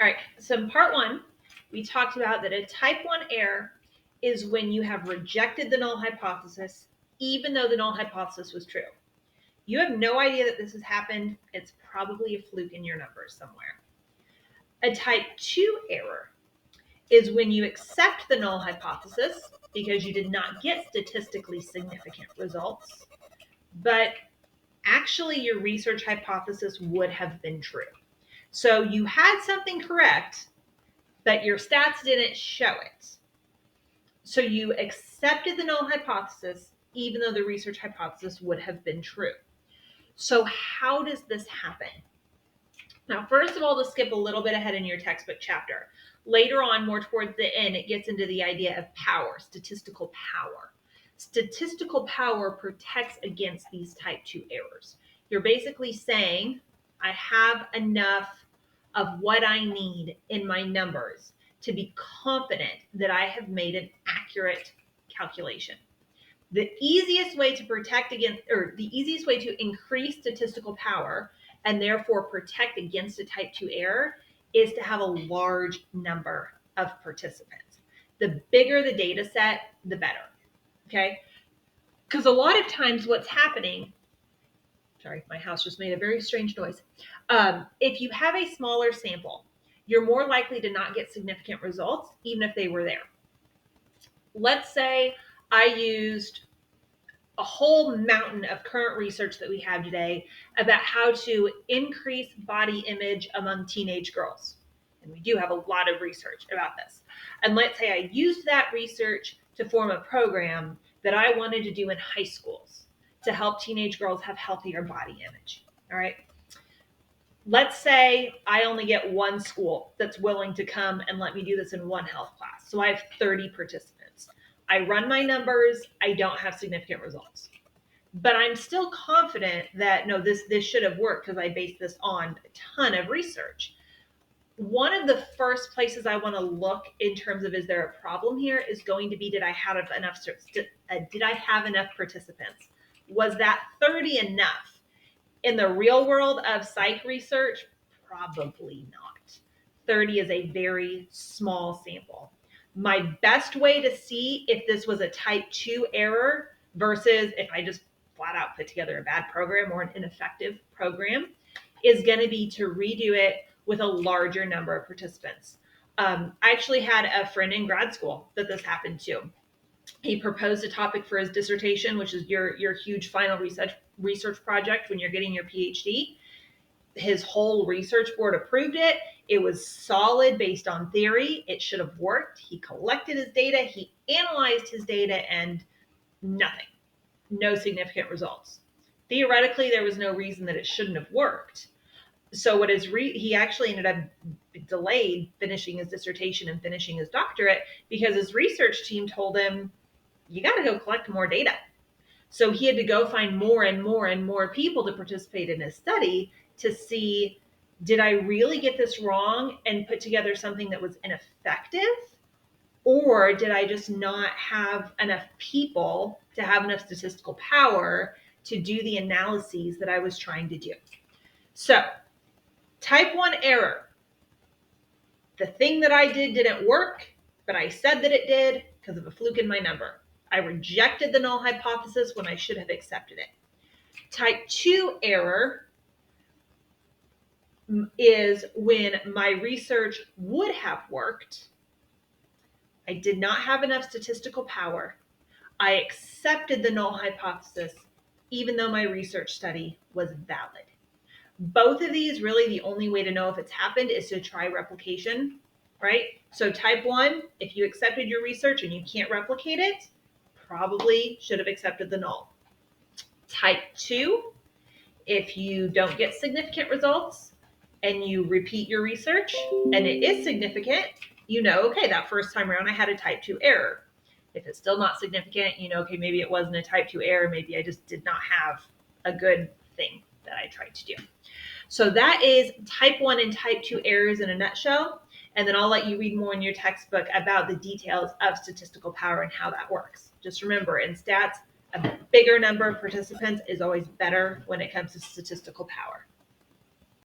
All right, so in part one, we talked about that a type 1 error is when you have rejected the null hypothesis, even though the null hypothesis was true. You have no idea that this has happened. It's probably a fluke in your numbers somewhere. A type 2 error is when you accept the null hypothesis because you did not get statistically significant results, but actually your research hypothesis would have been true. So you had something correct, but your stats didn't show it. So you accepted the null hypothesis, even though the research hypothesis would have been true. So how does this happen? Now, first of all, to skip a little bit ahead in your textbook chapter, later on, more towards the end, it gets into the idea of power, statistical power. Statistical power protects against these type 2 errors. You're basically saying, I have enough of what I need in my numbers to be confident that I have made an accurate calculation. The easiest way to protect against, or the easiest way to increase statistical power and therefore protect against a type 2 error is to have a large number of participants. The bigger the data set, the better. Okay? Because a lot of times what's happening, sorry, my house just made a very strange noise. If you have a smaller sample, you're more likely to not get significant results, even if they were there. Let's say I used a whole mountain of current research that we have today about how to increase body image among teenage girls. And we do have a lot of research about this. And let's say I used that research to form a program that I wanted to do in high schools to help teenage girls have healthier body image. All right. Let's say I only get one school that's willing to come and let me do this in one health class. So I have 30 participants. I run my numbers. I don't have significant results. But I'm still confident that, no, this should have worked because I based this on a ton of research. One of the first places I want to look in terms of, is there a problem here, is going to be, did I have enough participants? Was that 30 enough? In the real world of psych research, probably not. 30 is a very small sample. My best way to see if this was a type 2 error versus if I just flat out put together a bad program or an ineffective program is going to be to redo it with a larger number of participants. I actually had a friend in grad school that this happened to. He proposed a topic for his dissertation, which is your huge final research project when you're getting your PhD. His whole research board approved it. It was solid based on theory. It should have worked. He collected his data. He analyzed his data, and nothing. No significant results. Theoretically, there was no reason that it shouldn't have worked. So he actually ended up delayed finishing his dissertation and finishing his doctorate because his research team told him, you got to go collect more data. So he had to go find more and more and more people to participate in his study to see, did I really get this wrong and put together something that was ineffective? Or did I just not have enough people to have enough statistical power to do the analyses that I was trying to do? So, type 1 error. The thing that I did didn't work, but I said that it did because of a fluke in my number. I rejected the null hypothesis when I should have accepted it. Type 2 error is when my research would have worked. I did not have enough statistical power. I accepted the null hypothesis, even though my research study was valid. Both of these, really the only way to know if it's happened is to try replication, right? So type 1, if you accepted your research and you can't replicate it, probably should have accepted the null. Type 2, if you don't get significant results and you repeat your research and it is significant, you know, okay, that first time around I had a type 2 error. If it's still not significant, you know, okay, maybe it wasn't a type 2 error. Maybe I just did not have a good thing that I tried to do. So that is type 1 and type 2 errors in a nutshell. And then I'll let you read more in your textbook about the details of statistical power and how that works. Just remember, in stats, a bigger number of participants is always better when it comes to statistical power.